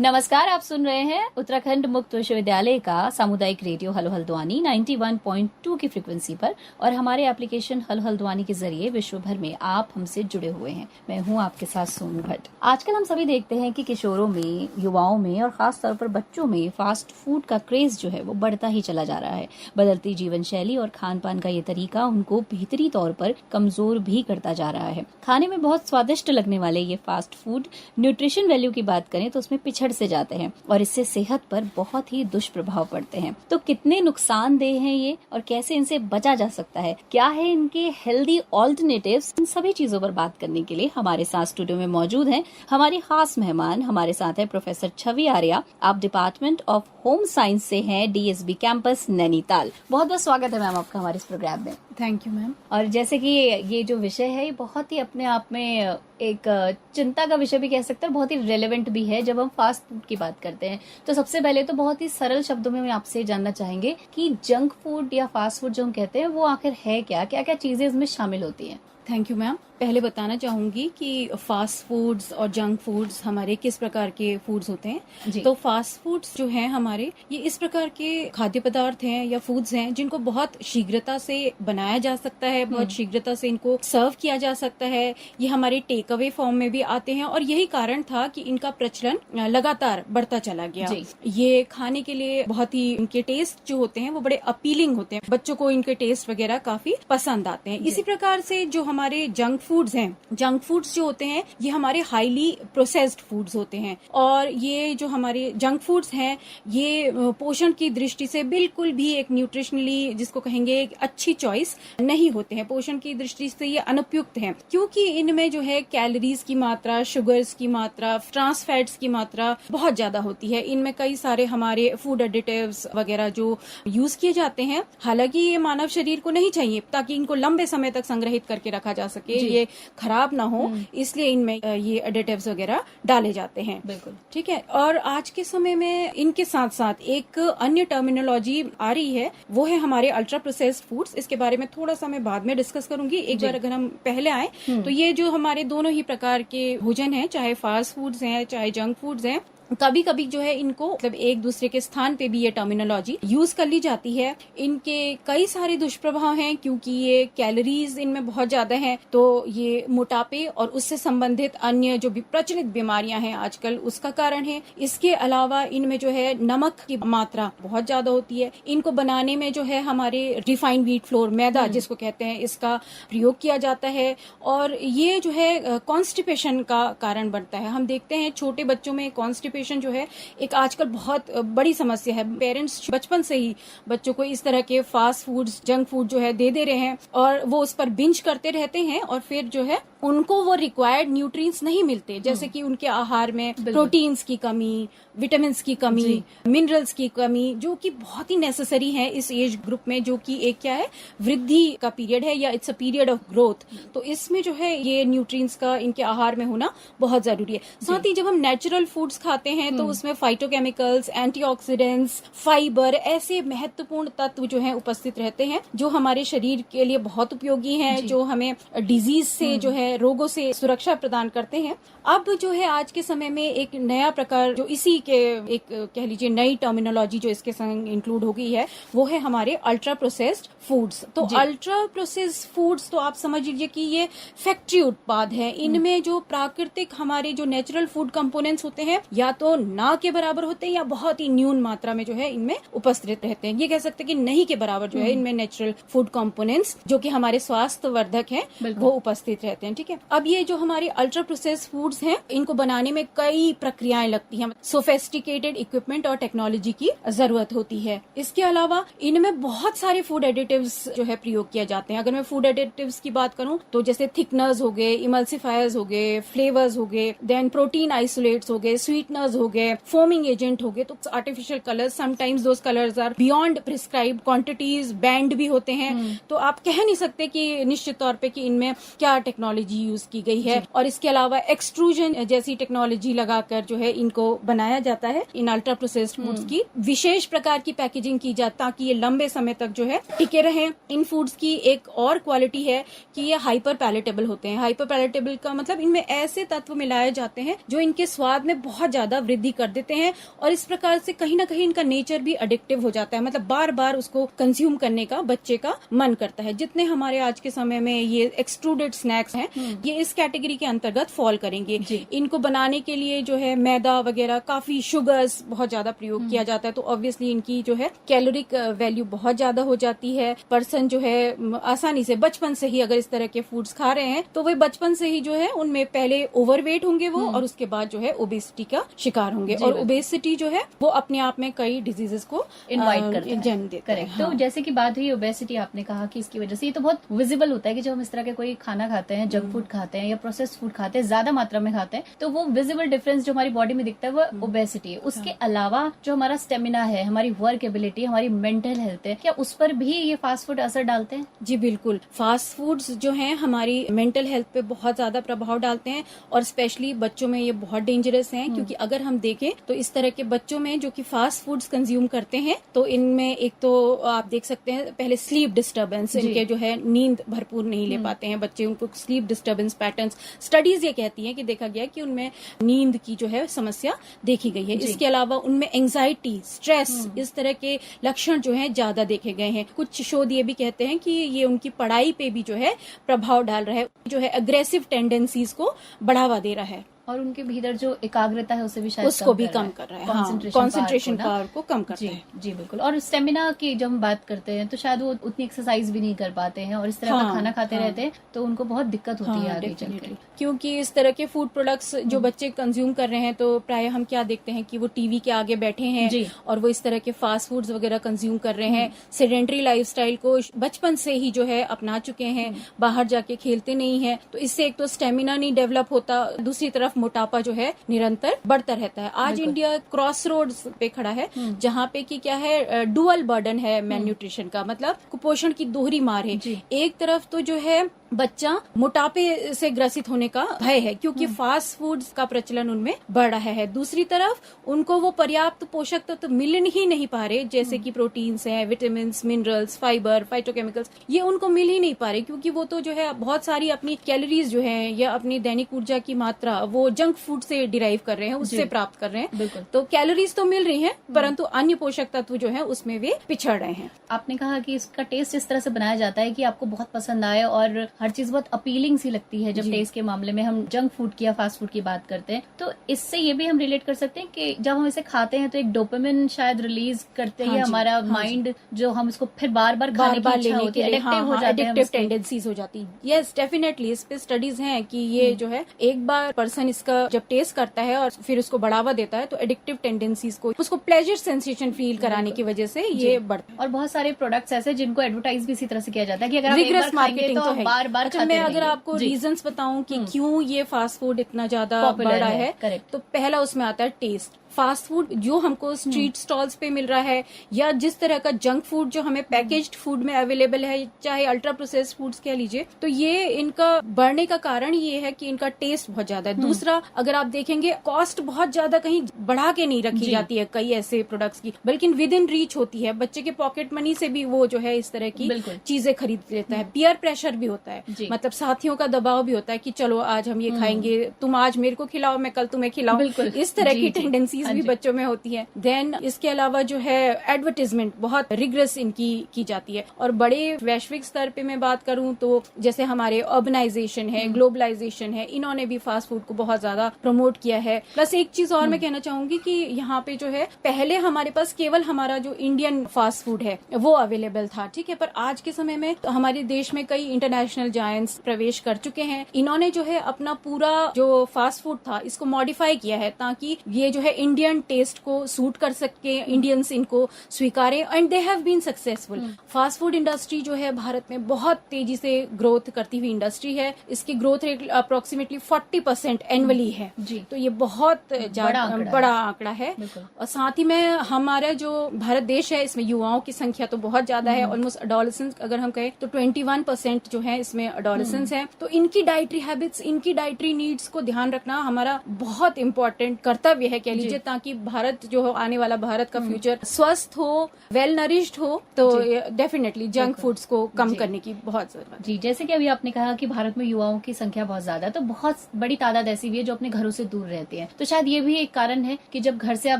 नमस्कार, आप सुन रहे हैं उत्तराखंड मुक्त विश्वविद्यालय का सामुदायिक रेडियो हलो हल्द्वानी 91.2 की फ्रिक्वेंसी पर और हमारे एप्लीकेशन हलो हल्द्वानी के जरिए विश्व भर में आप हमसे जुड़े हुए हैं। मैं हूं आपके साथ सोनू भट्ट। आजकल हम सभी देखते हैं कि किशोरों में, युवाओं में और खास तौर पर बच्चों में फास्ट फूड का क्रेज जो है वो बढ़ता ही चला जा रहा है। बदलती जीवन शैली और खान पान का ये तरीका उनको बेहतरी तौर पर कमजोर भी करता जा रहा है। खाने में बहुत स्वादिष्ट लगने वाले ये फास्ट फूड न्यूट्रिशन वैल्यू की बात करें तो उसमें पिछड़ से जाते हैं और इससे सेहत पर बहुत ही दुष्प्रभाव पड़ते हैं। तो कितने नुकसानदेह हैं ये और कैसे इनसे बचा जा सकता है, क्या है इनके हेल्दी ऑल्टरनेटिव्स, इन सभी चीजों पर बात करने के लिए हमारे साथ स्टूडियो में मौजूद हैं हमारी खास मेहमान। हमारे साथ है प्रोफेसर छवि आर्या। आप डिपार्टमेंट ऑफ होम साइंस से हैं, डीएसबी कैंपस नैनीताल। बहुत बहुत स्वागत है मैम आपका हमारे इस प्रोग्राम में। Thank you ma'am. और जैसे कि ये जो विषय है ये बहुत ही अपने आप में एक चिंता का विषय भी कह सकते हैं, बहुत ही रेलेवेंट भी है जब हम फास्ट फूड की बात करते हैं। तो सबसे पहले तो बहुत ही सरल शब्दों में आपसे जानना चाहेंगे कि जंक फूड या फास्ट फूड जो हम कहते हैं वो आखिर है क्या, क्या क्या चीजें इसमें शामिल होती हैं? Thank you ma'am. पहले बताना चाहूंगी कि फास्ट फूड्स और जंक फूड्स हमारे किस प्रकार के फूड्स होते हैं। तो फास्ट फूड्स जो हैं हमारे, ये इस प्रकार के खाद्य पदार्थ हैं या फूड्स हैं जिनको बहुत शीघ्रता से बनाया जा सकता है, बहुत शीघ्रता से इनको सर्व किया जा सकता है। ये हमारे टेक अवे फॉर्म में भी आते हैं और यही कारण था कि इनका प्रचलन लगातार बढ़ता चला गया। ये खाने के लिए बहुत ही, इनके टेस्ट जो होते हैं वो बड़े अपीलिंग होते हैं, बच्चों को इनके टेस्ट वगैरह काफी पसंद आते हैं। इसी प्रकार से जो हमारे जंक फूड्स हैं, जंक फूड्स जो होते हैं ये हमारे हाईली प्रोसेस्ड फूड्स होते हैं और ये जो हमारे जंक फूड्स हैं ये पोषण की दृष्टि से बिल्कुल भी एक न्यूट्रिशनली, जिसको कहेंगे एक अच्छी चॉइस नहीं होते हैं। पोषण की दृष्टि से ये अनुपयुक्त हैं क्योंकि इनमें जो है कैलोरीज की मात्रा, शुगर्स की मात्रा, ट्रांस फैट्स की मात्रा बहुत ज्यादा होती है। इनमें कई सारे हमारे फूड एडिटिव्स वगैरह जो यूज किए जाते हैं, हालांकि ये मानव शरीर को नहीं चाहिए ताकि इनको लंबे समय तक संग्रहित करके रखा जा सके, ये खराब ना हो, इसलिए इनमें ये एडिटिव्स वगैरह डाले जाते हैं। बिल्कुल ठीक है। और आज के समय में इनके साथ साथ एक अन्य टर्मिनोलॉजी आ रही है, वो है हमारे अल्ट्रा प्रोसेस्ड फूड्स। इसके बारे में थोड़ा सा मैं बाद में डिस्कस करूंगी। एक बार अगर हम पहले आए तो ये जो हमारे दोनों ही प्रकार के भोजन हैं, चाहे फास्ट फूड्स हैं चाहे जंक फूड्स हैं, कभी कभी जो है इनको मतलब एक दूसरे के स्थान पे भी ये टर्मिनोलॉजी यूज कर ली जाती है। इनके कई सारे दुष्प्रभाव हैं क्योंकि ये कैलोरीज इनमें बहुत ज्यादा हैं, तो ये मोटापे और उससे संबंधित अन्य जो भी प्रचलित बीमारियां हैं आजकल उसका कारण है। इसके अलावा इनमें जो है नमक की मात्रा बहुत ज्यादा होती है। इनको बनाने में जो है हमारे रिफाइंड व्हीट फ्लोर, मैदा जिसको कहते हैं, इसका प्रयोग किया जाता है और ये जो है कॉन्स्टिपेशन का कारण बनता है। हम देखते हैं छोटे बच्चों में कॉन्स्टिपेशन जो है एक आजकल बहुत बड़ी समस्या है। पेरेंट्स बचपन से ही बच्चों को इस तरह के फास्ट फूड्स, जंक फूड जो है दे रहे हैं और वो उस पर बिंज करते रहते हैं और फिर जो है उनको वो रिक्वायर्ड न्यूट्रिएंट्स नहीं मिलते, जैसे कि उनके आहार में प्रोटीन्स की कमी, विटामिन की कमी, मिनरल्स की कमी, जो कि बहुत ही नेसेसरी है इस एज ग्रुप में, जो कि एक क्या है, वृद्धि का पीरियड है या it's a period of growth. तो इसमें जो है ये न्यूट्रिएंट्स का इनके आहार में होना बहुत जरूरी है। साथ ही जब हम नेचुरल फूड्स खाते हैं तो उसमें फाइटोकेमिकल्स, एंटीऑक्सीडेंट्स, फाइबर, ऐसे महत्वपूर्ण तत्व जो है उपस्थित रहते हैं जो हमारे शरीर के लिए बहुत उपयोगी हैं, जो हमें डिजीज से जो है, रोगों से सुरक्षा प्रदान करते हैं। अब जो है आज के समय में एक नया प्रकार जो इसी के एक कह लीजिए नई टर्मिनोलॉजी जो इसके संग इंक्लूड हो गई है, वो है हमारे अल्ट्रा प्रोसेस्ड फूड्स। तो अल्ट्रा प्रोसेस्ड फूड्स तो आप समझ लीजिए कि ये फैक्ट्री उत्पाद है। इनमें जो प्राकृतिक हमारे जो नेचुरल फूड कंपोनेंट्स होते हैं या तो ना के बराबर होते हैं या बहुत ही न्यून मात्रा में जो है इनमें उपस्थित रहते हैं। ये कह सकते हैं कि नहीं के बराबर जो है इनमें नेचुरल फूड कंपोनेंट्स जो कि हमारे स्वास्थ्य वर्धक हैं वो उपस्थित रहते हैं। ठीक है। अब ये जो हमारे अल्ट्रा प्रोसेस्ड फूड्स हैं, इनको बनाने में कई प्रक्रियाएं लगती हैं, सोफिस्टिकेटेड इक्विपमेंट और टेक्नोलॉजी की जरूरत होती है। इसके अलावा इनमें बहुत सारे फूड एडिटिव्स जो है प्रयोग किए जाते हैं। अगर मैं फूड एडिटिव्स की बात करूं तो जैसे थिकनर्स हो गए, इमल्सिफायर्स हो गए, फ्लेवर्स हो गए, देन प्रोटीन आइसोलेट्स हो गए, स्वीटनर्स हो गए, फोमिंग एजेंट हो गए, तो artificial colours, sometimes those colours are beyond prescribed quantities, banned भी होते हैं। तो आप कह नहीं सकते कि निश्चित तौर पे कि इनमें क्या टेक्नोलॉजी टेक्नोलॉजी यूज की गई है और इसके अलावा एक्सट्रूजन जैसी टेक्नोलॉजी लगाकर जो है इनको बनाया जाता है। इन अल्ट्रा प्रोसेस्ड फूड्स की विशेष प्रकार की पैकेजिंग की जाती ताकि ये लंबे समय तक जो है टिके रहे। इन फूड्स की एक और क्वालिटी है कि ये हाइपर पैलेटेबल होते हैं। हाइपर पैलेटेबल का मतलब इनमें ऐसे तत्व मिलाए जाते हैं जो इनके स्वाद में बहुत ज्यादा वृद्धि कर देते हैं और इस प्रकार से कहीं ना कहीं इनका नेचर भी एडिक्टिव हो जाता है, मतलब बार बार उसको कंज्यूम करने का बच्चे का मन करता है। जितने हमारे आज के समय में ये एक्सट्रूडेड स्नैक्स हैं ये इस कैटेगरी के अंतर्गत फॉल करेंगे। इनको बनाने के लिए जो है मैदा वगैरह काफी शुगर्स बहुत ज्यादा प्रयोग किया जाता है, तो ऑब्वियसली इनकी जो है कैलोरिक वैल्यू बहुत ज्यादा हो जाती है। पर्सन जो है आसानी से बचपन से ही अगर इस तरह के फूड्स खा रहे हैं तो वे बचपन से ही जो है उनमें पहले ओवरवेट होंगे वो और उसके बाद जो है ओबेसिटी का शिकार होंगे और ओबेसिटी जो है वो अपने आप में कई डिजीजेस को इनवाइट करता है, जन्म देता है। करेक्ट। तो जैसे कि बात हुई ओबेसिटी, आपने कहा कि इसकी वजह से ये तो बहुत विजिबल होता है कि जब हम इस तरह के कोई खाना खाते हैं, जंक फूड खाते हैं या प्रोसेस्ड फूड खाते हैं, ज्यादा मात्रा में खाते हैं, तो वो विजिबल डिफरेंस जो हमारी बॉडी में दिखता है वो ओबेसिटी है। उसके अलावा जो हमारा स्टेमिना है, हमारी वर्क एबिलिटी, हमारी मेंटल हेल्थ है, क्या उस पर भी ये फास्ट फूड असर डालते हैं? जी बिल्कुल, फास्ट फूड्स जो हैं हमारी मेंटल हेल्थ पे बहुत ज्यादा प्रभाव डालते हैं और स्पेशली बच्चों में ये बहुत डेंजरस हैं क्योंकि अगर हम देखें तो इस तरह के बच्चों में जो कि फास्ट फूड्स कंज्यूम करते हैं तो इनमें एक तो आप देख सकते हैं पहले स्लीप डिस्टर्बेंस, इनके जो है नींद भरपूर नहीं ले पाते हैं बच्चे, उनको स्लीप डिस्टर्बेंस पैटर्न्स, स्टडीज ये कहती हैं कि देखा गया कि उनमें नींद की जो है समस्या देखी गई है। इसके अलावा उनमें एंजाइटी, स्ट्रेस, इस तरह के लक्षण जो है ज्यादा देखे गए हैं। कुछ शोध ये भी कहते हैं कि ये उनकी पढ़ाई पे भी जो है प्रभाव डाल रहा है, जो है अग्रेसिव टेंडेंसीज को बढ़ावा दे रहा है और उनके भीतर जो एकाग्रता है उसे भी शायद उसको भी कम कर रहा है, कॉन्सेंट्रेशन पावर को कम करता है। जी बिल्कुल। और स्टेमिना की जब हम बात करते हैं तो शायद वो उतनी एक्सरसाइज भी नहीं कर पाते हैं और इस तरह का खाना खाते रहते हैं तो उनको बहुत दिक्कत होती है आगे चलकर, क्योंकि इस तरह के फूड प्रोडक्ट्स जो बच्चे कंज्यूम कर रहे हैं तो प्राय हम क्या देखते हैं कि वो टीवी के आगे बैठे हैं और वो इस तरह के फास्ट फूड्स वगैरह कंज्यूम कर रहे हैं, सेडेंटरी लाइफस्टाइल को बचपन से ही जो है अपना चुके हैं, बाहर जाके खेलते नहीं है, तो इससे एक तो स्टेमिना नहीं डेवलप होता, दूसरी तरफ मोटापा जो है निरंतर बढ़ता रहता है। आज इंडिया क्रॉस रोड्स पे खड़ा है जहाँ पे कि क्या है डुअल बर्डन है मैलन्यूट्रिशन का, मतलब कुपोषण की दोहरी मार है। एक तरफ तो जो है बच्चा मोटापे से ग्रसित होने का भय है क्योंकि फास्ट फूड्स का प्रचलन उनमें बढ़ रहा है, दूसरी तरफ उनको वो पर्याप्त पोषक तत्व तो मिल ही नहीं पा रहे जैसे कि प्रोटीन्स हैं, विटामिन, मिनरल्स, फाइबर, फाइटोकेमिकल्स, ये उनको मिल ही नहीं पा रहे क्योंकि वो तो जो है बहुत सारी अपनी कैलोरीज जो है या अपनी दैनिक ऊर्जा की मात्रा वो जंक फूड से डिराइव कर रहे हैं, उससे प्राप्त कर रहे हैं। तो कैलोरीज तो मिल रही हैं परंतु अन्य पोषक तत्व जो है उसमें वे पिछड़ रहे हैं। आपने कहा कि इसका टेस्ट इस तरह से बनाया जाता है कि आपको बहुत पसंद आए और हर चीज बहुत अपीलिंग सी लगती है। जब टेस्ट के मामले में हम जंक फूड की या फास्ट फूड की बात करते हैं तो इससे ये भी हम रिलेट कर सकते हैं कि जब हम इसे खाते हैं तो एक डोपामिन शायद रिलीज करते हैं हमारा माइंड, जो हम इसको फिर बार बार खाने की इच्छा होती है, एडिक्टिव हो जाते हैं, एडिक्टिव टेंडेंसीज हो जाती है। यस डेफिनेटली, इस पे स्टडीज हैं कि ये जो है एक बार पर्सन इसका जब टेस्ट करता है और फिर उसको बढ़ावा देता है तो एडिक्टिव टेंडेंसीज को, उसको प्लेजर सेंसेशन फील कराने की वजह से ये बढ़ता है। और बहुत सारे प्रोडक्ट्स ऐसे जिनको एडवर्टाइज भी इसी तरह से किया जाता है कि अगर आप एक बार खाएंगे तो बार बार खाते मैं अगर आपको रीजंस बताऊं कि क्यों ये फास्ट फूड इतना ज्यादा बड़ा है तो पहला उसमें आता है टेस्ट। फास्ट फूड जो हमको स्ट्रीट स्टॉल्स पे मिल रहा है या जिस तरह का जंक फूड जो हमें पैकेज्ड फूड में अवेलेबल है, चाहे अल्ट्रा प्रोसेस्ड फूड्स कह लीजिए, तो ये इनका बढ़ने का कारण ये है कि इनका टेस्ट बहुत ज्यादा है। दूसरा, अगर आप देखेंगे कॉस्ट बहुत ज्यादा कहीं बढ़ा के नहीं रखी जाती है कई ऐसे प्रोडक्ट्स की, बल्कि विद इन रीच होती है। बच्चे के पॉकेट मनी से भी वो जो है इस तरह की चीजें खरीद लेता है। पीयर प्रेशर भी होता है, मतलब साथियों का दबाव भी होता है कि चलो आज हम ये खाएंगे, तुम आज मेरे को खिलाओ, मैं कल तुम्हें खिलाऊं, इस तरह की टेंडेंसीज भी बच्चों में होती है। देन इसके अलावा जो है एडवर्टाइजमेंट बहुत रिग्रेस इनकी की जाती है। और बड़े वैश्विक स्तर पे मैं बात करूं तो जैसे हमारे अर्बनाइजेशन है, ग्लोबलाइजेशन है, इन्होंने भी फास्ट फूड को बहुत ज्यादा प्रमोट किया है। प्लस एक चीज और मैं कहना चाहूंगी कि यहाँ पे जो है पहले हमारे पास केवल हमारा जो इंडियन फास्ट फूड है वो अवेलेबल था, ठीक है, पर आज के समय में हमारे देश में कई इंटरनेशनल जायंट्स प्रवेश कर चुके हैं। इन्होंने जो है अपना पूरा जो फास्ट फूड था इसको मॉडिफाई किया है ताकि ये जो है इंडियन टेस्ट को सूट कर सके, इंडियंस इनको स्वीकारें, and they have been successful. Fast food industry जो है भारत में बहुत तेजी से ग्रोथ करती हुई इंडस्ट्री है। इसकी ग्रोथ रेट अप्रोक्सीमेटली 40% एनुअली है जी। तो ये बहुत बड़ा आंकड़ा है। और साथ ही में हमारा जो भारत देश है इसमें युवाओं की संख्या तो बहुत ज्यादा है, ऑलमोस्ट एडोलेसेंस अगर हम कहें तो 21% जो है में अडोलेसेंस हैं, तो इनकी डाइटरी हैबिट्स, इनकी डाइटरी नीड्स को ध्यान रखना हमारा बहुत इंपॉर्टेंट कर्तव्य है कह लीजिए, ताकि भारत जो हो, आने वाला भारत का फ्यूचर स्वस्थ हो, वेल नरिश्ड हो। तो डेफिनेटली जंक फूड्स को कम करने की बहुत जरूरत है। जी, जैसे कि अभी आपने कहा कि भारत में युवाओं की संख्या बहुत ज्यादा है, तो बहुत बड़ी तादाद ऐसी भी है जो अपने घरों से दूर रहती है। तो शायद ये भी एक कारण है कि जब घर से आप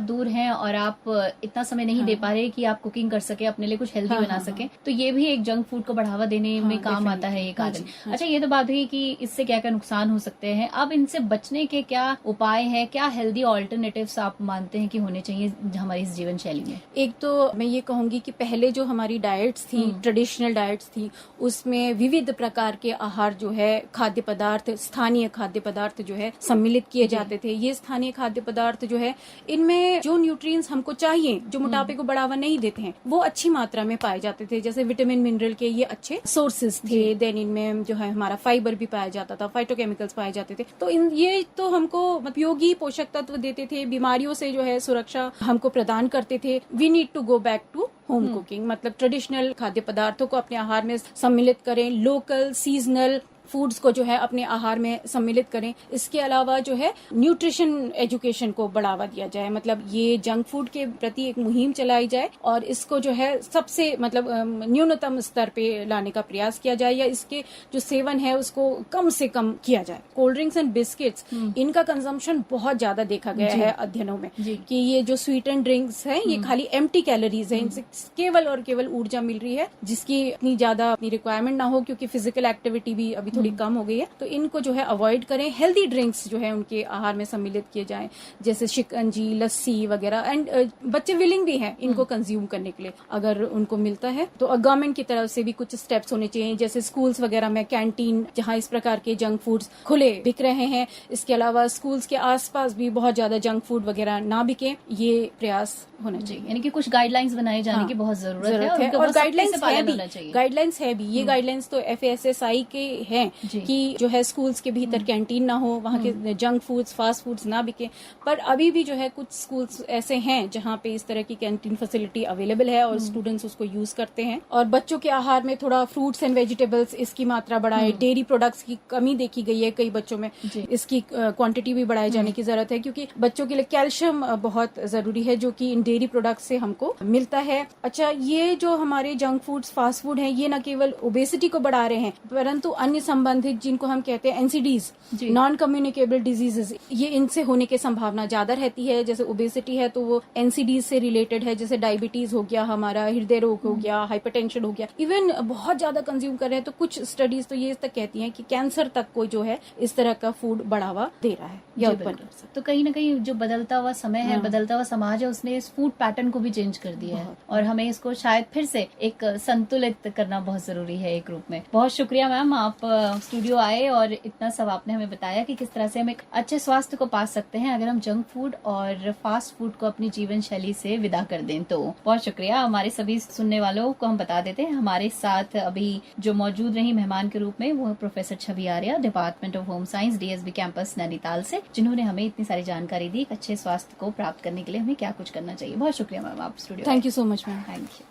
दूर हैं और आप इतना समय नहीं दे पा रहे कि आप कुकिंग कर सके, अपने लिए कुछ हेल्दी बना सके, तो ये भी एक जंक फूड को बढ़ावा देने में काम आता है ये कारण। अच्छा, ये तो बात हुई कि इससे क्या क्या नुकसान हो सकते हैं। अब इनसे बचने के क्या उपाय है, क्या हेल्दी ऑल्टरनेटिव्स आप मानते हैं कि होने चाहिए हमारी इस जीवन शैली में? एक तो मैं ये कहूंगी कि पहले जो हमारी डाइट्स थी, ट्रेडिशनल डाइट्स थी, उसमें विविध प्रकार के आहार जो है, खाद्य पदार्थ, स्थानीय खाद्य पदार्थ जो है सम्मिलित किए जाते थे। ये स्थानीय खाद्य पदार्थ जो है, इनमें जो न्यूट्रिएंट्स हमको चाहिए, जो मोटापे को बढ़ावा नहीं देते हैं, वो अच्छी मात्रा में पाए जाते थे। जैसे विटामिन, मिनरल के ये अच्छे सोर्सेज थे। देन इनमें जो है हमारा फाइबर भी पाया जाता था, फाइटोकेमिकल्स पाए जाते थे। तो ये तो हमको उपयोगी पोषक तत्व देते थे, बीमारियों से जो है सुरक्षा हमको प्रदान करते थे। We need to go back to home cooking, मतलब ट्रेडिशनल खाद्य पदार्थों को अपने आहार में सम्मिलित करें, लोकल सीजनल फूड्स को जो है अपने आहार में सम्मिलित करें। इसके अलावा जो है न्यूट्रिशन एजुकेशन को बढ़ावा दिया जाए, मतलब ये जंक फूड के प्रति एक मुहिम चलाई जाए और इसको जो है सबसे मतलब न्यूनतम स्तर पे लाने का प्रयास किया जाए, या इसके जो सेवन है उसको कम से कम किया जाए। कोल्ड ड्रिंक्स एंड बिस्किट्स, इनका कंजम्पशन बहुत ज्यादा देखा गया है अध्ययनों में कि ये जो स्वीट एंड ड्रिंक्स है, ये खाली एम्प्टी कैलोरीज है, इनसे केवल और केवल ऊर्जा मिल रही है जिसकी इतनी ज्यादा अपनी रिक्वायरमेंट ना हो, क्योंकि फिजिकल एक्टिविटी भी अभी थोड़ी कम हो गई है। तो इनको जो है अवॉइड करें। हेल्दी ड्रिंक्स जो है उनके आहार में सम्मिलित किए जाएं, जैसे शिकंजी, लस्सी वगैरह। एंड बच्चे विलिंग भी हैं इनको कंज्यूम करने के लिए, अगर उनको मिलता है तो। गवर्नमेंट की तरफ से भी कुछ स्टेप्स होने चाहिए, जैसे स्कूल्स वगैरह में कैंटीन जहां इस प्रकार के जंक फूड्स खुले बिक रहे हैं। इसके अलावा स्कूल्स के आसपास भी बहुत ज्यादा जंक फूड वगैरह ना बिके, ये प्रयास होना चाहिए। यानी कि कुछ गाइडलाइंस बनाए जाने की बहुत जरूरत है और गाइडलाइंस है भी। ये गाइडलाइंस तो FASSI के हैं कि जो है स्कूल्स के भीतर कैंटीन ना हो, वहाँ के जंक फूड्स, फास्ट फूड्स ना बिके। पर अभी भी जो है कुछ स्कूल्स ऐसे हैं जहाँ पे इस तरह की कैंटीन फैसिलिटी अवेलेबल है और स्टूडेंट्स उसको यूज करते हैं। और बच्चों के आहार में थोड़ा फ्रूट्स एंड वेजिटेबल्स, इसकी मात्रा बढ़ाए। डेयरी प्रोडक्ट्स की कमी देखी गई है कई बच्चों में, इसकी क्वांटिटी भी बढ़ाई जाने की जरूरत है, क्योंकि बच्चों के लिए कैल्शियम बहुत जरूरी है, जो कि इन डेयरी प्रोडक्ट से हमको मिलता है। अच्छा, ये जो हमारे जंक फूड्स, फास्ट फूड है, ये न केवल ओबेसिटी को बढ़ा रहे हैं, परंतु अन्य संबंधित जिनको हम कहते हैं NCDs, नॉन कम्युनिकेबल डिजीजेस, ये इनसे होने की संभावना ज्यादा रहती है। जैसे ओबेसिटी है तो वो NCDs से रिलेटेड है, जैसे डायबिटीज हो गया, हमारा हृदय रोग हो गया, हाइपरटेंशन हो गया। इवन बहुत ज्यादा कंज्यूम कर रहे हैं तो कुछ स्टडीज तो ये तक कहती हैं कि कैंसर तक को जो है इस तरह का फूड बढ़ावा दे रहा है या उत्पन्न कर सकता है। तो कहीं ना कहीं जो बदलता हुआ समय है, बदलता हुआ समाज है, उसने इस फूड पैटर्न को भी चेंज कर दिया है और हमें इसको शायद फिर से एक संतुलित करना बहुत जरूरी है एक रूप में। बहुत शुक्रिया मैम, आप स्टूडियो आए और इतना सब आपने हमें बताया कि किस तरह से हम एक अच्छे स्वास्थ्य को पा सकते हैं अगर हम जंक फूड और फास्ट फूड को अपनी जीवन शैली से विदा कर दें। तो बहुत शुक्रिया। हमारे सभी सुनने वालों को हम बता देते हैं, हमारे साथ अभी जो मौजूद रही मेहमान के रूप में वो professor Chhavi Arya, department of home science, DSB campus Nainital से, जिन्होंने हमें इतनी सारी जानकारी दी अच्छे स्वास्थ्य को प्राप्त करने के लिए हमें क्या कुछ करना चाहिए। बहुत शुक्रिया मैम, आप studio. Thank you so much ma'am. Thank you.